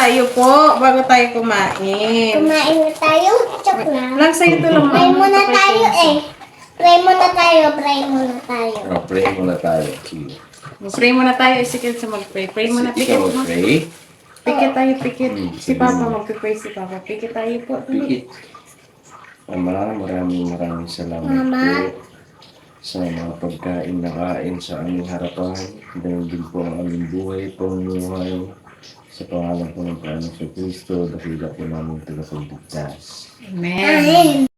tayo po. Bago tayo kumain. Kumain na tayo. Chok na. Lang sa'yo ito lang. Pray muna tayo eh. Pray muna tayo. Pray muna tayo. Oh, pray muna tayo. Sige. Pray muna tayo. Isikil sa mag-pray. Pray muna. Pikit Ikaw, mo. pray. Pikit tayo. Pikit. Si sige. Papa. Mag-pray si Papa. Pikit tayo po. Pikit. Maraming salamat Mama. po sa mga pagkain na kain sa aming harapan. Dahil din po ang aming buhay, pamumuhay. Sa pangalan po ng Panginoon sa Kristo, dakila po namin tagapagligtas. Amen. Amen.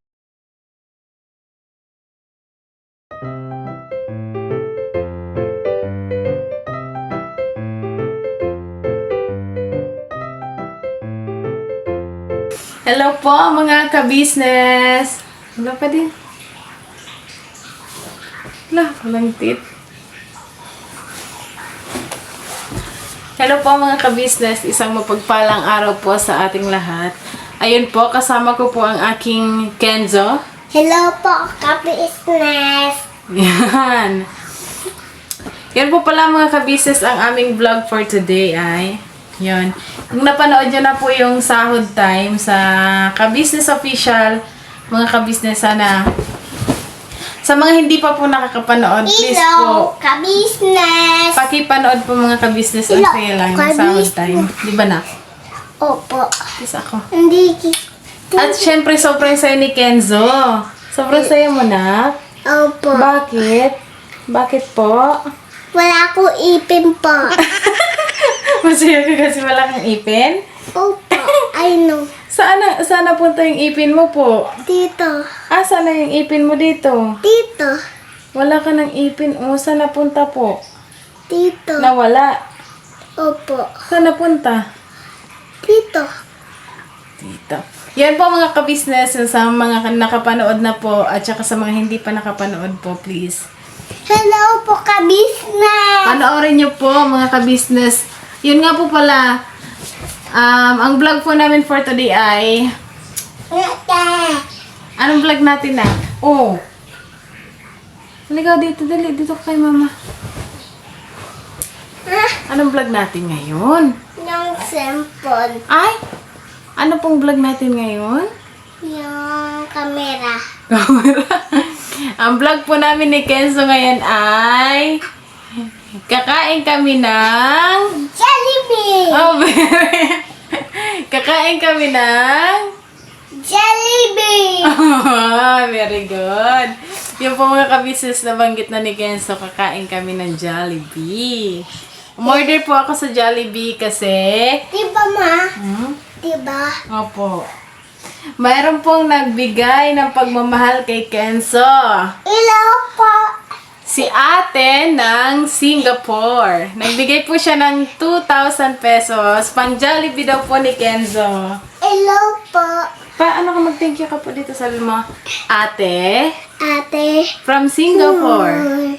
Hello po mga ka-business. Wala pa din. Wala, walang tit. Hello po mga ka-business. Isang mapagpalang araw po sa ating lahat. Ayun po, kasama ko po ang aking Kenzo. Hello po, ka-business. Yan. Yan po pala mga ka-business ang aming vlog for today ay yun. Kung napanood nyo na po yung sahod time sa ka-business official, mga ka-business sana. Sa mga hindi pa po nakakapanood, please Hello, po, ka-business. pakipanood po mga ka-business ang Hello, saya lang yung sahod time. Di ba na? Opo. Please ako. Hindi. At syempre, sobrang saya ni Kenzo. Sobrang saya mo na. Opo. Bakit? Bakit po? Wala akong ipin po. Masaya ka kasi wala kang ipin? Opo. I know. Saan napunta yung ipin mo po? Dito. Saan na yung ipin mo dito? Dito. Wala ka ng ipin. Saan napunta po? Dito. Nawala. Opo. Saan napunta? Dito. Dito. Yan po mga ka-business. Sa mga nakapanood na po at saka sa mga hindi pa nakapanood po, please. Hello po, ka-business. Panoorin nyo po mga ka-business. Yun nga po pala. Ang vlog po namin for today ay anong vlog natin na? Oh. Halika dito, dali. Dito kay mama. Anong vlog natin ngayon? Yung cellphone. Ay! Ano pong vlog natin ngayon? Yung camera. Ang vlog po namin ni Kenzo ngayon ay kakain kami ng Jollibee. kakain kami ng Jollibee. very good. Yung po mga ka-business na banggit na ni Kenzo, kakain kami ng Jollibee. Umorder po ako sa Jollibee kasi Diba, ma? Diba? opo. Mayroon pong nagbigay ng pagmamahal kay Kenzo. Hello po. Si ate ng Singapore. Nagbigay po siya ng 2,000 pesos. Pang Jollibee daw po ni Kenzo. Hello po. Paano ka mag-thank you ka po dito? Sabi mo, ate, Ate. from Singapore.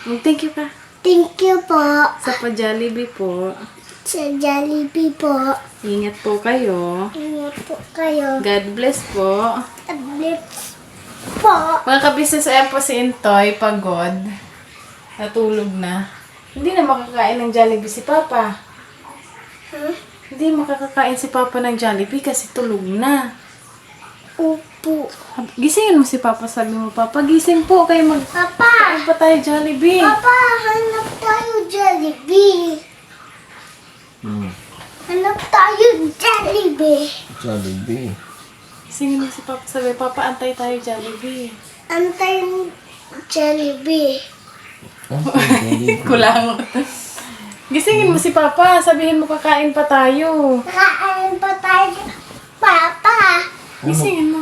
Mag-thank you ka. Thank you po. Sa pa-Jollibee po. Sa Jollibee po. Ingat po kayo. Ingat po kayo. God bless po. Tablets po. Mga kabisnes, ayan po si Intoy, pagod. Natulog na. Hindi na makakain ng Jollibee si Papa. Hindi makakakain si Papa ng Jollibee kasi tulog na. Upo. Gisingin mo si Papa, sabi mo, Papa, gising po kayo Papa. magkain pa tayo Jollibee. Papa, hanap tayo Jollibee. Hanap tayo Jollibee. Jollibee. Gisingin mo si Papa, sabi, Papa, antay tayo Jollibee. Antayin Jollibee. Kulangot. Gisingin mo si Papa, sabihin mo kakain pa tayo. Kain pa tayo. Papa. Gisingin mo.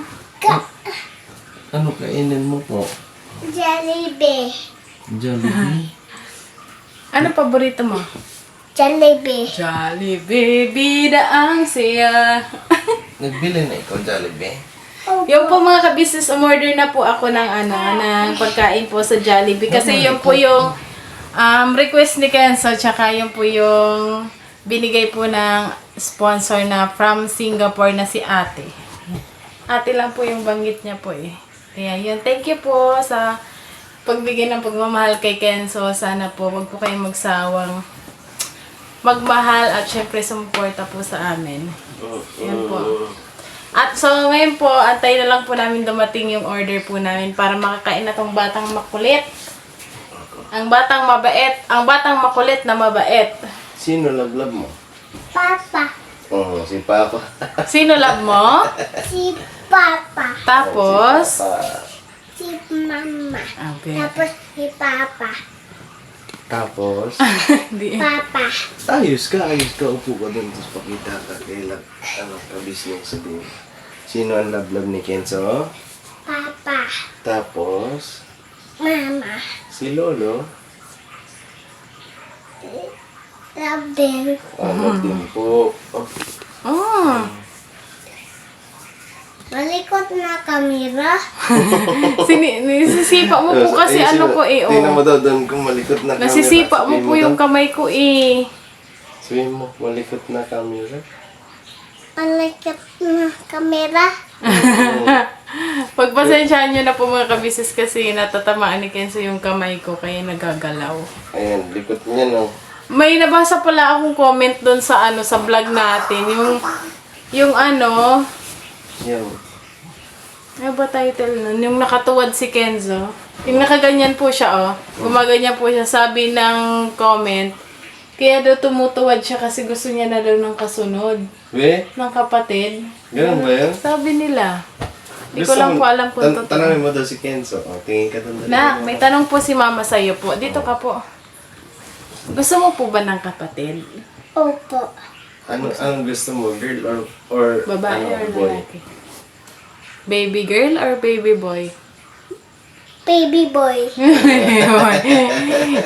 Ano kainin mo po? Jollibee. Jollibee. Ano paborito mo? Jollibee. Jollibee, bida ang saya. Nagbili na ikaw Jollibee? Yung po mga ka-business, umorder na po ako ng ng pagkain po sa Jollibee. Kasi yung po yung request ni Kenzo, tsaka yung po yung binigay po ng sponsor na from Singapore na si ate. Ate lang po yung banggit niya po eh. Kaya yun, thank you po sa pagbigay ng pagmamahal kay Kenzo. Sana po, wag po kayong magsawang magmahal at syempre sumuporta po sa amin. Yan po. At so ngayon po, antay na lang po namin dumating yung order po namin para makakain na tong batang makulit. Ang batang mabait, ang batang makulit na mabait. Sino love mo? Papa. Oh, si Papa. Sino love mo? Si Papa. Tapos, Si Mama. okay. Tapos si Papa. Tapos, Hindi. Papa. ayos ka. Upo ka dun. Tapos pakita ka. Kailan, ka-business sabihin. Sino ang love ni Kenzo? Papa. Tapos, Mama. si Lolo. Love din. Love din po. Oh, Oh, Malikot na kamera. nasisipa mo po kasi ayun, ano ko eh. Tingnan Oh. mo daw doon kung malikot na camera. Nasisipa mo Sabihin po yung daw. kamay ko eh. Sabihin mo, malikot na camera. Malikot na kamera. Pagpasensyahan nyo na po mga kabisis kasi natatamaan ni Kenzo yung kamay ko kaya nagagalaw. Ayan, likot niya no. May nabasa pala akong comment doon sa ano sa vlog natin, yung ano, Yan. ano ba title nun? Yung nakatuwad si Kenzo. Yung nakaganyan po siya, oh. Gumaganyan po siya. Sabi ng comment, kaya daw tumutuwad siya kasi gusto niya na daw ng kasunod. We, Ng kapatid. ganun ba yun? Sabi nila. Hindi ko lang po alam kung totoo. Tanongin mo daw si Kenzo. O, tingin ka doon. Na, may tanong po si Mama sa'yo po. Dito ka po. Gusto mo po ba ng kapatid? Opo. Anong gusto mo? Girl or Babae ano, or boy? lalaki? Baby girl or baby boy? Baby boy.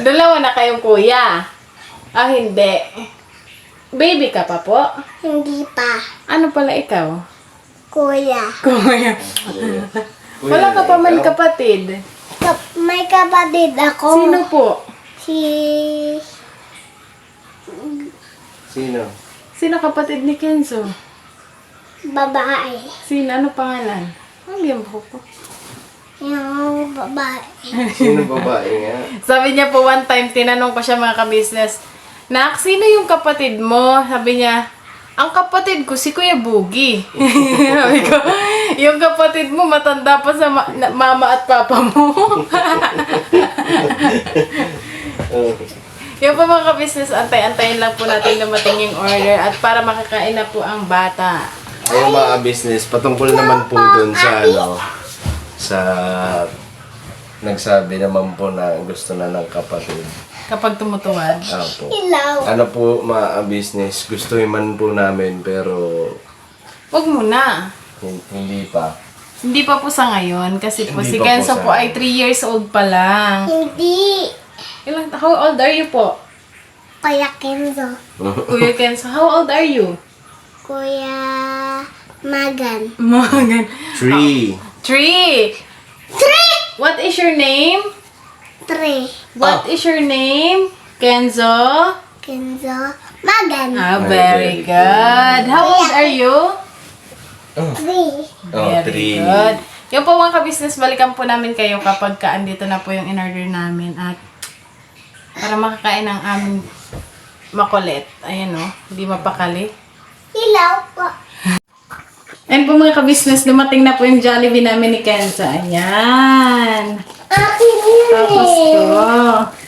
Dalawa na kayong kuya. Ah, hindi. Baby ka pa po? Hindi pa. Ano pala ikaw? Kuya. Kuya. Kuya, Wala ka pa man ikaw? kapatid. May kapatid ako. Sino po? Si... Sino? Sino kapatid ni Kenzo? Babae. Sino? Ano pangalan? Ang yung po. Yung babae. Sino babae nga? Sabi niya po one time, tinanong ko siya mga ka-business, Nak, sino yung kapatid mo? Sabi niya, ang kapatid ko si Kuya Boogie. Sabi ko, yung kapatid mo matanda pa sa mama at papa mo. Yung po mga ka-business, antay-antayin lang po natin dumating yung order at para makakain na po ang bata. Ayun mga business, patungkol naman po dun sa sa nagsabi naman po na gusto na ng kapatid. Kapag tumutuwad. Apo. Ilaw. Ano po mga business, gustuhin man po namin pero Huwag muna. hindi pa. Hindi pa po sa ngayon kasi po Hindi si pa po Kenzo sa po ay 3 years old pa lang. Hindi. How old are you po? Kuya Kenzo. Kuya Kenzo, how old are you? Kuya Magan. Magan. 3. 3. 3! What is your name? 3. What is your name? Kenzo? Kenzo. Magan. Ah, very good. How old are you? 3. Oh, Very 3. good. Yung po mga ka-business, balikan po namin kayo kapag andito na po yung in-order namin at para makakain ng aming makulit. Ayan o, hindi mapakali. Ilaw po. Ayan po mga ka-business, dumating na po yung Jollibee namin ni Kenza. Ayan. Akin yun Tapos eh. to.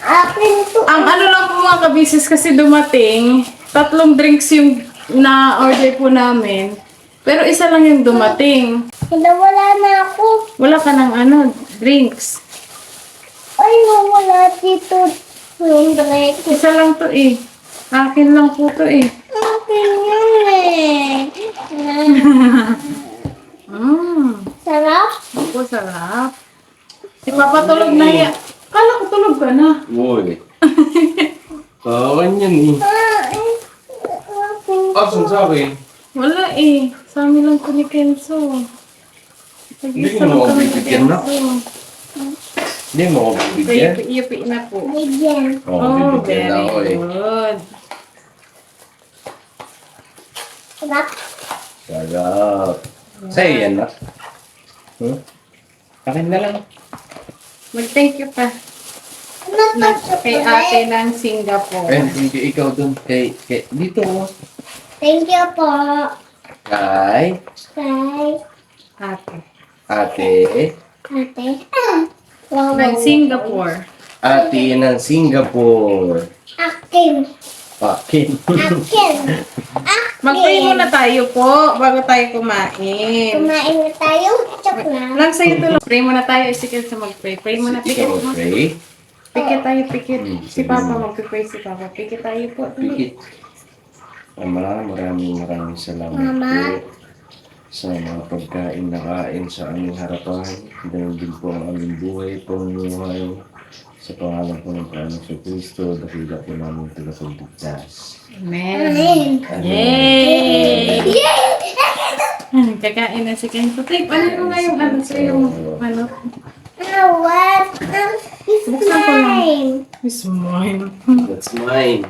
Akin to. Ang ano lang po mga ka-business kasi dumating, 3 drinks yung na-order po namin. Pero isa lang yung dumating. Wala na ako. Wala ka ng drinks. Ay, nawala dito. Yung direct. Isa lang to eh. Akin lang po to eh. Akin yun eh. Sarap. Ako, sarap. Ipapatulog na yan. Kala ko tulog ka na. Uy. Kawan yan eh. Asan sa akin? Wala eh. Sa amin lang ko ni Kenzo. Hindi ko naman bibigyan na. Hindi mo ako bibigyan. Yupi na po. Bigyan. Oh, bibigyan na very ako eh. good. Sarap. Sarap. Sa'yo yan na. Akin na lang. Mag-thank you pa. Ano Ano to? Kay ate ng Singapore. And thank you ikaw dun dito. Thank you po. Kay Kay Ate. ate. ate. Wow. Ng Singapore. Ate ng Singapore. Akin. Akin. Akin. Mag-pray muna tayo po bago tayo kumain. Kumain na tayo. Chok na. Lang sa'yo to lang. Pray muna tayo. Isikil sa mag-pray. Pray muna. Pikit Ikaw, mo. pray. Pikit tayo. Pikit. Si sige. Papa mag-pray si Papa. Pikit tayo po. Pikit. Ama, maraming salamat Mama. po sa mga pagkain na kain sa aming harapan. Dahil din po ang aming buhay pangumuhay sa pangalan po ng Panginoon sa Kristo, dakila po namin tagapagligtas. Amen. Amen. Yay! Yay! Kakain na si Kenzo. Take, ano mo nga yung ano sa yung ano? What? It's Buksan ko lang. mine. It's mine. That's mine.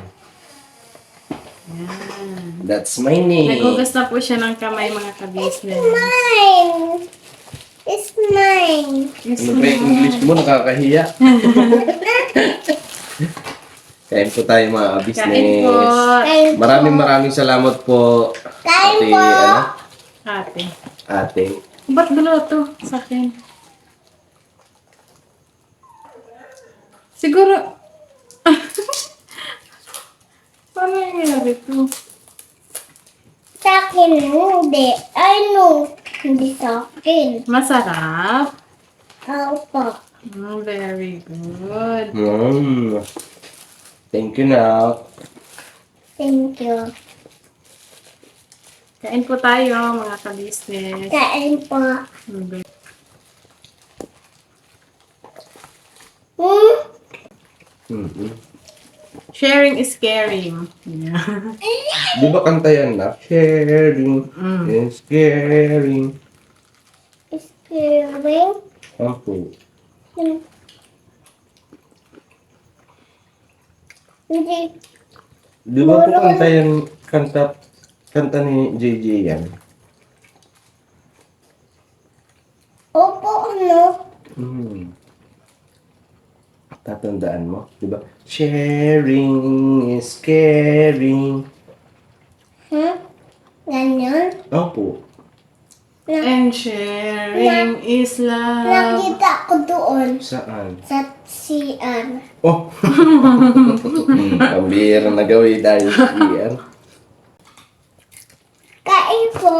Yan. That's my name. Nagugas na po siya ng kamay mga ka-business. Mine. It's mine. Yes, Ano ba yung English mo? Nakakahiya. Kain po tayo mga business. Kain po. Kain po. Maraming salamat po. Kain Ate, po. Ate. Ate. Ba't dalawa to sa akin? Siguro... Paano yung nangyari to? Sa akin, hindi. Ay, no. Hindi sa akin. Masarap. Opo. Very good. Thank you na. Thank you. Kain po tayo mga ka-business. Kain po. Hmm. Mm-hmm. Sharing is caring. Yeah. Di ba kanta yan na? Sharing is caring. Spearing. Ampo. Hindi. Di ba po kanta yan? Kanta ni JJ yan. Opo, ano? Tatandaan mo? Di ba? Sharing is caring. Ganyan? Ampo. And sharing is love. Nakita ko doon. Saan? Sa CR. Oh! Pambira na gawin dahil yan. Kain po.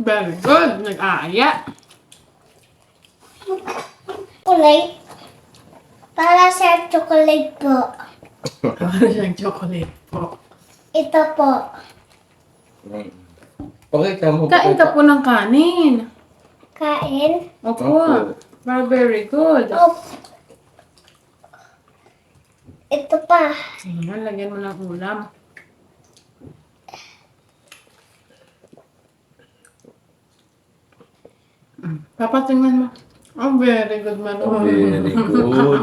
Very good. Nag-aaya. Chocolate. Para sa chocolate po. Para siyang chocolate po. Ito po. Pakita mo. Kain ka po ng kanin. Kain. Opo. Very good. Opo. Ito pa. Ayan, lagyan mo ng ulam. Papa, tingnan mo. Oh, very good, Manu. Very good.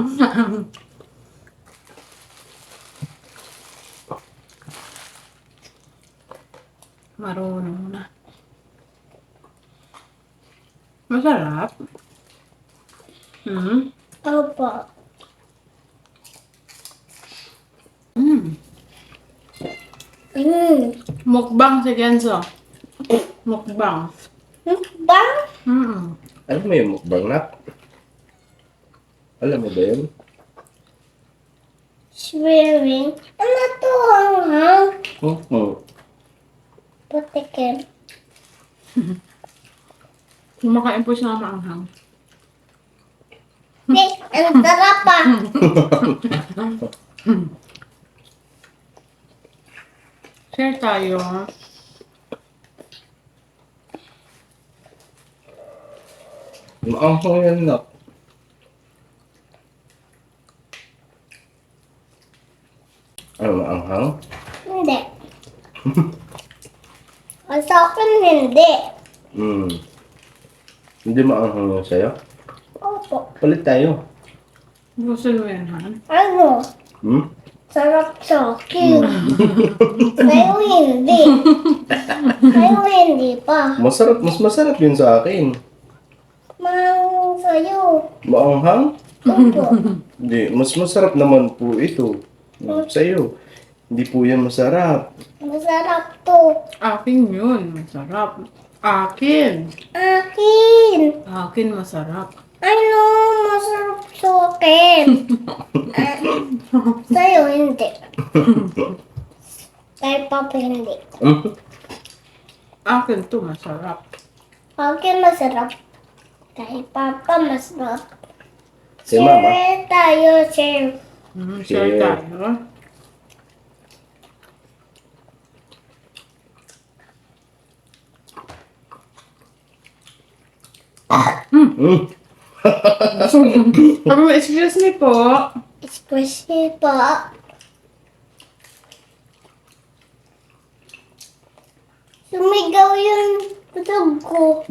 Marunong na. Masarap. Opo. Mukbang si Genzo. Mukbang. Bang? Alam mo yung mukbang na? Alam mo ba yun? Swearing. Ano to, hanghang? Patikin. Kumakain po siya ng maanghang. Ang sarap pa. Share tayo. Maanghang yan na. Ano maanghang? Hindi. Sa akin, hindi. Hindi maanghang yun sa'yo? Opo. Palit tayo. Gusto mo yan, ha? Ano? Sarap sa akin. Sa'yo hindi. Sa'yo hindi pa. Mas masarap yun sa akin. Mang sa'yo. Maanghang? Opo. Hindi, mas masarap naman po ito. Sa'yo. Hindi po yan masarap. Masarap to. Akin yun. Masarap. Akin. Akin. Akin masarap. Ano, masarap sa akin. Sa'yo, hindi. Kay Papa, hindi. Akin to masarap. Akin masarap. Kay Papa, masarap. Si Mama. Share tayo, share. Share tayo. Mm. Sabi mo, excuse me po. Excuse me po. Sumigaw yung dog ko.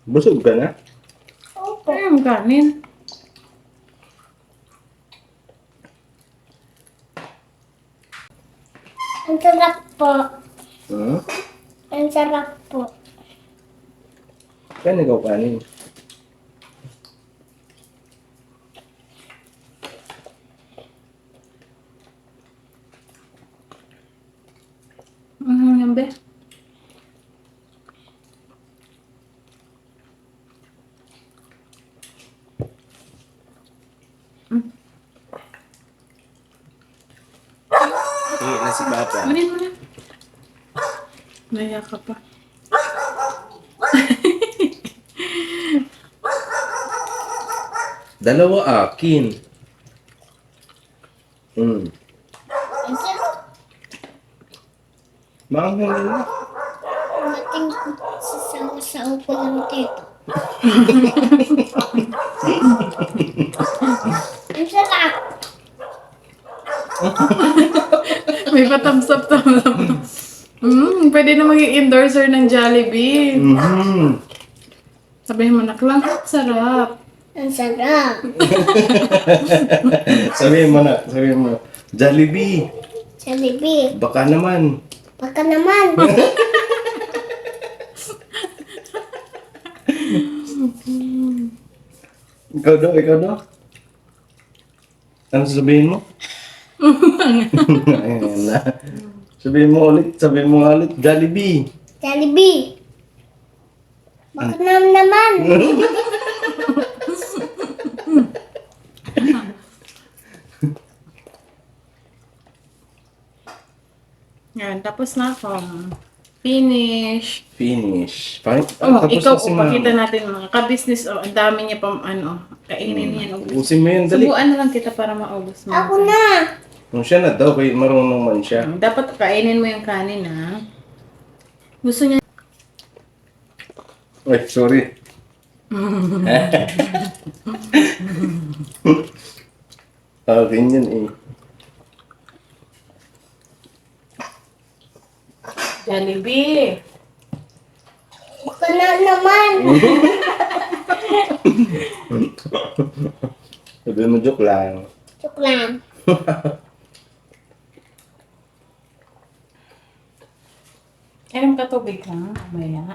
Busog ka na? Opo. Ay, ang kanin. Ang sarap po. Hmm? Ang sarap po. Kaya ikaw kanin. Yan be. Hingi na si Papa. Kunin mo na. Naya ka pa. Dalawa akin. Hmm. Ang sarap. Maanghang na. Mating sa saw-saw ko lang dito. Ang sarap. May pa-thumbs up, thumbs up. Pwede na maging endorser ng Jollibee. Mhm. Sabihin mo na, Klang, sarap. Ang sarap. Sabihin mo na, sabihin mo. Jollibee, Jollibee. baka naman. Baka naman. Ikaw daw, ikaw daw. Ano sasabihin mo? Ayan na. Sabihin mo nga ulit, Jollibee. Jollibee. Baka naman. Yan, tapos na ako. Finish. Finish. Parang, Oh, tapos ikaw, na si pakita Mama. natin mga ka-business. Oh, ang dami niya pang kainin yan. Ubusin mo yun, dali. Subuan na lang kita para maubos mo. Ako na. Kung siya na daw, kaya marunong man siya. Dapat kainin mo yung kanin, ha? Gusto niya. Ay, sorry. Akin yun eh. Jollibee. Baka naman. Sabi mo, joke lang. Joke lang. Inom ka tubig lang, mamaya.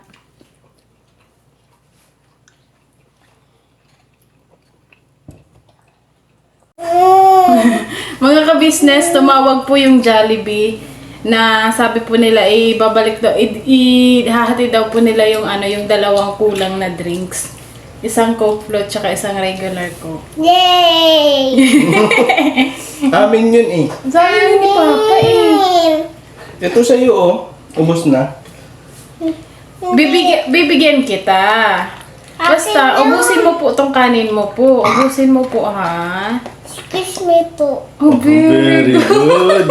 Mga ka-business, tumawag po yung Jollibee na sabi po nila ibabalik daw, ihahati daw po nila yung yung dalawang kulang na drinks. Isang Coke float tsaka isang regular Coke. Yay! Amin yun eh. Sabi ni Papa Ito sa'yo oh. Ubus na. Bibigyan kita. Basta, ubusin mo po tong kanin mo po. Ubusin mo po, ha? Excuse me po. Oh, Very good.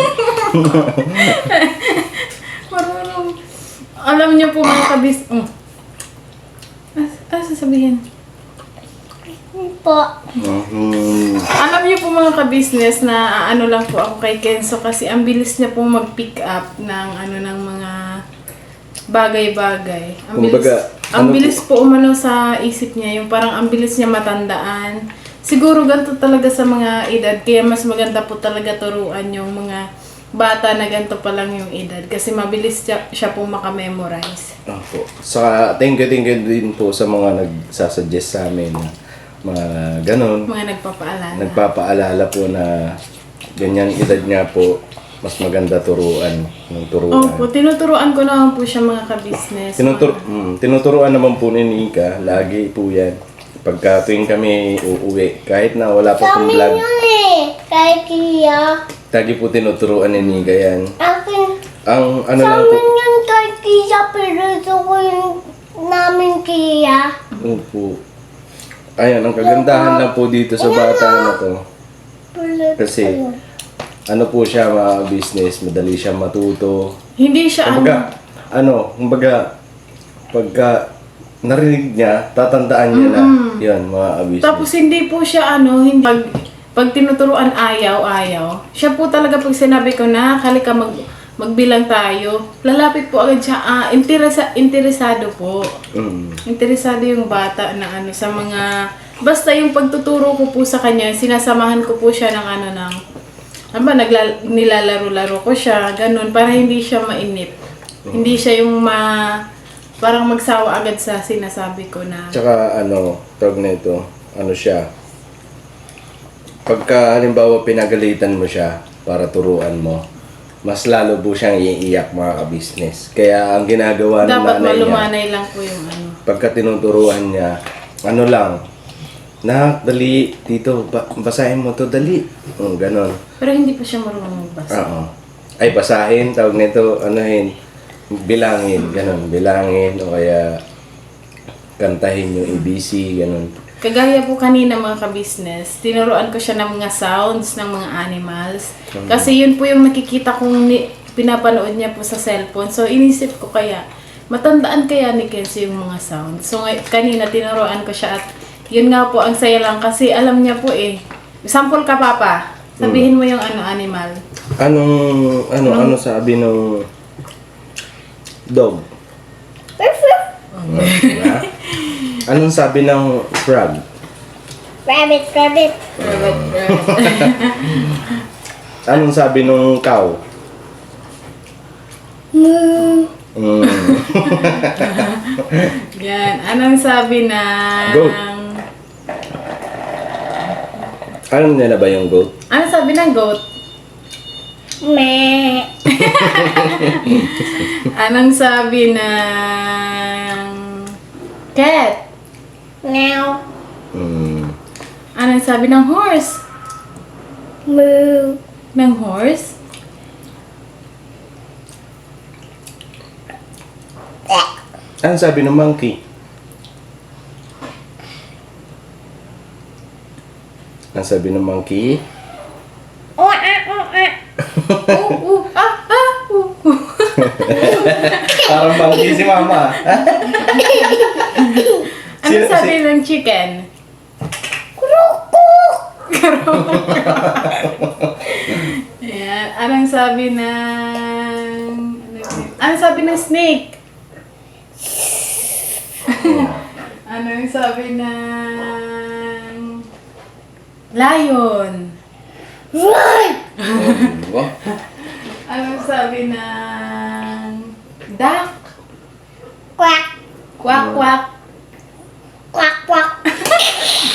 Marunong. Alam niyo po mga kabis... sasabihin? Po. Mhm. Alam niyo po mga ka-business na ano lang po ako kay Kenzo kasi ang bilis niya po mag-pick up ng ng mga bagay-bagay. Kumbaga, Ang ano bilis po umano sa isip niya, yung parang ang bilis niya matandaan. Siguro ganito talaga sa mga edad, kaya mas maganda po talaga turuan yung mga bata na ganito pa lang yung edad. Kasi mabilis siya po makamemorize. Opo. Saka thank you din po sa mga nagsasuggest sa amin na mga ganon. Mga nagpapaalala. Nagpapaalala po na ganyan edad nga po, mas maganda turuan ng turuan. Opo, tinuturuan ko naman po siya mga ka-business. Tinuturuan naman po ni Nika, lagi po yan. Pagka tuwing kami uuwi, kahit na wala pa Sa pong amin vlog, yun eh. Kay Kia. lagi po tinuturuan ni Nika yan. Akin. Ang ano Sa lang amin po, yun kay Kia, pero ito ko yung namin Kia. opo. Ayan, ang kagandahan lang po dito sa bata na to. Kasi, ano po siya mga business, madali siya matuto. Hindi siya Kumbaga, pagka narinig niya, tatandaan niya na. Yan, mga business. Tapos hindi po siya hindi pag tinuturuan ayaw. Siya po talaga pag sinabi ko na halika magbilang tayo. Lalapit po agad siya. Interesado po. Interesado yung bata na sa mga basta yung pagtuturo ko po sa kanya, sinasamahan ko po siya ng nilalaro-laro ko siya, ganun, para hindi siya mainip. Hindi siya yung parang magsawa agad sa sinasabi ko na. Tsaka tawag na ito, siya, pagka halimbawa pinagalitan mo siya para turuan mo, mas lalo po siyang iiyak mga ka-business. Kaya ang ginagawa ng Dapat nanay niya, malumanay lang po yung pagka tinuturuan niya, dali, dito, basahin mo to, dali. Ganon. Pero hindi pa siya marunong magbasa. Oo. Ay, basahin, tawag nito, bilangin, ganon. Bilangin, o kaya kantahin yung ABC, ganon. Kagaya po kanina mga ka-business, tinuruan ko siya ng mga sounds ng mga animals. Kasi yun po yung nakikita kong pinapanood niya po sa cellphone. So, inisip ko kaya, matandaan kaya ni Kenzie yung mga sounds. So, kanina tinuruan ko siya at yun nga po, ang saya lang kasi alam niya po eh. Sample ka, Papa. Sabihin mo yung animal. Ano sabi ng dog? Diba? Anong sabi ng frog? Rabbit. Anong sabi ng cow? Yan. Anong sabi ng... Goat. Alam niya na ba yung goat? Ano sabi ng goat? Me. Anong sabi ng cat? Meow. Anong sabi ng horse? Moo. Ng horse? Anong sabi ng monkey? Anong sabi ng monkey? Parang monkey si mama. Anong sabi ng chicken? Ayan. Anong sabi ng... Anong sabi ng snake? Anong sabi ng... lion? Anong sabi ng... duck? Quack. Quack, quack. Quack, quack.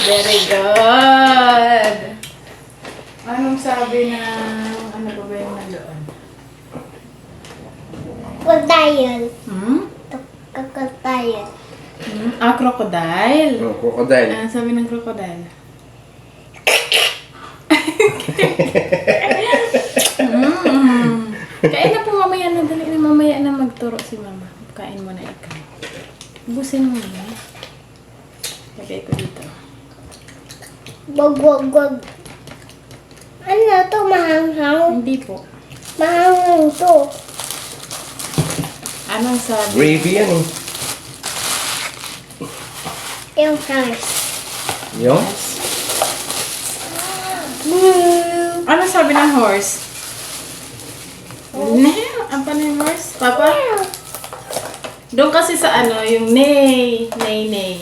Very good. Anong sabi ng... ano ba yung nandoon? Crocodile. Crocodile. Crocodile. Crocodile. Anong sabi ng crocodile? Kain na po mamaya na. Dali na mamaya na magturo si mama. Kain mo na ikaw. Ubusin mo na. Lagay ko dito. Wag. Ano to, mahanghang? Hindi po. Mahanghang to. Anong sabi? Gravy yan eh. Yung first. Yung? Moo. Ano sabi ng horse? Ang paano yung horse? Papa? Doon kasi sa yung neigh. Neigh. Nay.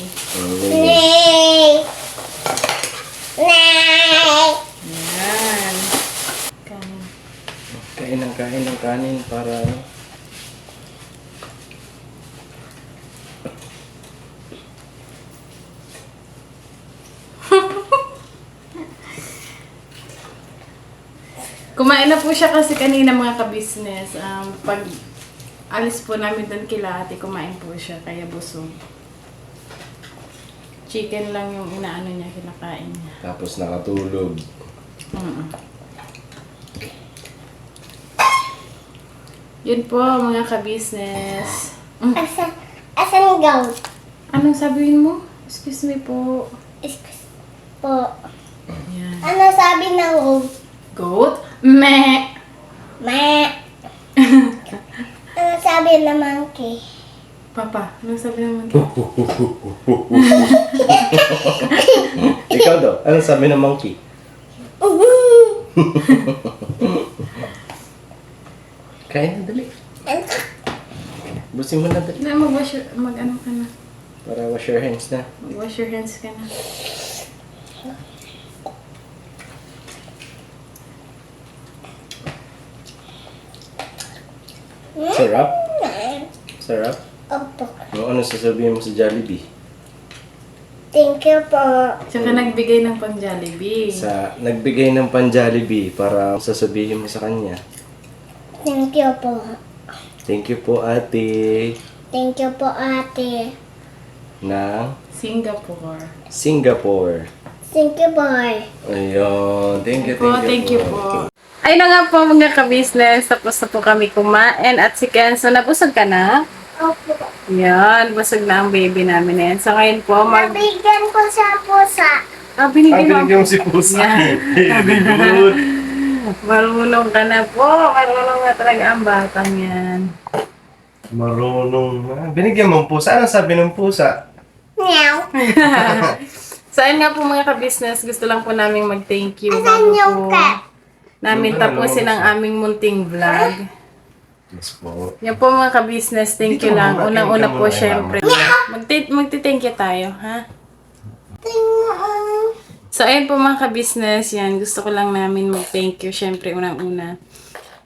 Nay. Yan. Kanin. Kain ng pagkain ng kanin para Kumain na po siya kasi kanina mga ka-business. Pag alis po namin doon kila ate, kumain po siya kaya busog. Chicken lang yung inaano niya, kinakain niya. tapos nakatulog. Yun po mga ka-business. Asan goat? Anong sabihin mo? Excuse me po. Excuse po. Yan. Ano sabi ng goat? Goat? Meh! Ma. Ano sabi ng monkey? Papa, anong sabi naman? Ikaw daw, anong sabi ng monkey? Kaya na, dali. Busin mo na, dali. Na, mag-ano ka na. Para wash your hands na. Mag-wash your hands ka na. Sarap? Sarap? Opo. Ano sasabihin mo sa Jollibee? Thank you po. Tsaka nagbigay ng pang Jollibee. Nagbigay ng pan-Jollibee para sasabihin mo sa kanya. Thank you po. Thank you po, ate. Thank you po, ate. Ng Singapore. Singapore. Thank you, boy. Ayun. Thank you Thank you po. Ay na nga po mga ka-business. Tapos na po kami kumain. At si Kenzo, nabusog ka na? Opo. Yan, busog na ang baby namin na yan. So ngayon po, Nabigyan ko sa pusa. binigyan mo. mo si Pusa. Yan. Very good. Marunong ka na po. Marunong na talaga ang batang yan. Marunong na. Binigyan mo ang pusa. Anong sabi ng pusa? Meow. So ayun nga po mga ka-business. Gusto lang po namin mag-thank you. Asan Bago yung po cat? namin tapusin ang aming munting vlog. Yes po. Yan po mga ka-business, thank you Dito lang. muna, Unang-una thank you po, muna, syempre. Magti-thank you tayo, ha? So, ayun po mga ka-business, yan. Gusto ko lang namin mag-thank you, syempre, unang-una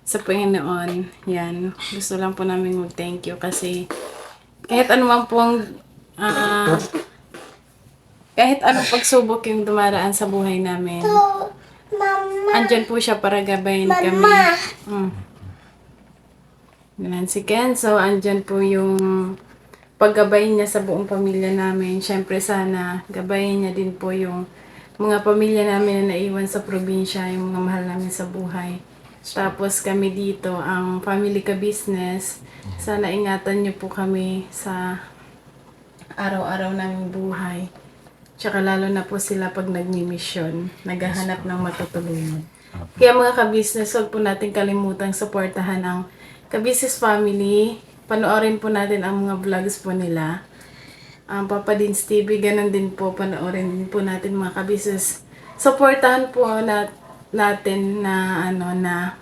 sa Panginoon. Yan. Gusto lang po namin mag-thank you kasi kahit anumang pong kahit anong pagsubok yung dumaraan sa buhay namin, Mama. andyan po siya para gabayin kami. Mama. Yan si Kenzo, andyan po yung paggabayin niya sa buong pamilya namin. Siyempre sana gabayin niya din po yung mga pamilya namin na naiwan sa probinsya, yung mga mahal namin sa buhay. Tapos kami dito, ang family ka business, sana ingatan niyo po kami sa araw-araw naming buhay. Tsaka lalo na po sila pag nagmi-mission, naghahanap ng matutulungan. Kaya mga ka-business, huwag po natin kalimutang suportahan ang ka-business family. Panoorin po natin ang mga vlogs po nila. Ang Papa Dins TV, ganun din po, panoorin din po natin mga ka-business. Suportahan po natin na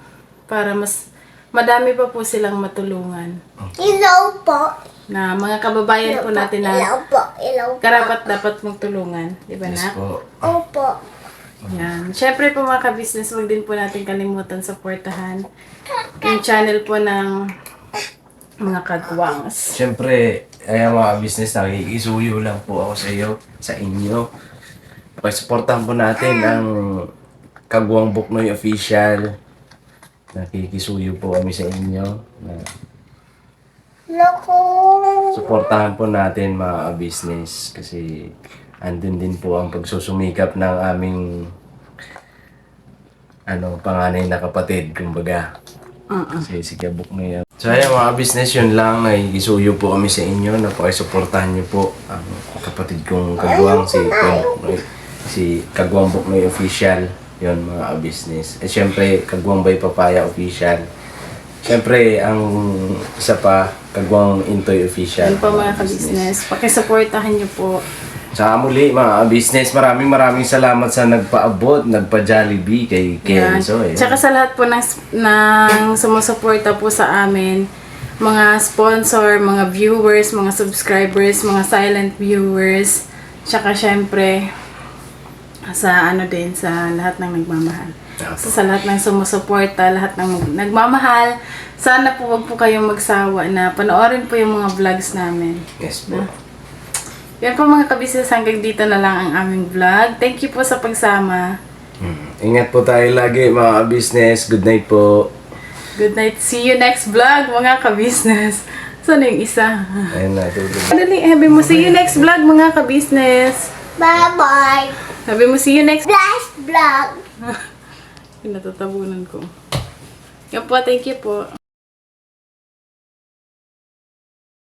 para mas madami pa po silang matulungan. Ilaw po. Na mga kababayan po natin na Ilaw po. Ilaw po. karapat dapat magtulungan. Di ba na? Yes po. Opo. Yan. Siyempre po mga ka-business, huwag din po natin kalimutan supportahan yung channel po ng mga kagwangs. Siyempre, mga business, nakikisuyo lang po ako sa inyo. Pakisuportahan po natin ang Kagwang Buknoy Official. Nakikisuyo po kami sa inyo. Loko. Suportahan po natin mga business kasi andun din po ang pagsusumikap ng aming panganay na kapatid, kumbaga. Kasi si Kabuk na yan. So ayan mga business, yun lang. Nakikisuyo po kami sa inyo. Napakisuportahan niyo po ang kapatid kong Kagwang, si Kagwang Buknoy Official. Yun mga business. At syempre, Kagwang by Papaya Official. Syempre, ang isa pa, Kagwang Intoy Official. Yan po mga ka-business. Pakisuportahan nyo po. Sa muli mga business, maraming salamat sa nagpaabot, nagpa-Jollibee kay Kenzo. Tsaka sa lahat po ng sumusuporta po sa amin, mga sponsor, mga viewers, mga subscribers, mga silent viewers, tsaka syempre sa sa lahat ng nagmamahal. So, sa lahat ng sumusuporta, lahat ng nagmamahal, sana po wag po kayong magsawa na panoorin po yung mga vlogs namin. Yes po. Yan po mga kabisnes, hanggang dito na lang ang aming vlog. Thank you po sa pagsama. Ingat po tayo lagi mga business. Good night po. Good night. See you next vlog mga kabisnes. Saan yung isa? Ayun na, tulog. Dali, sabi mo, see you next vlog mga kabisnes. Bye-bye. Sabi mo, see you next Flash vlog. Pinatatabunan ko. Yan po, thank you po.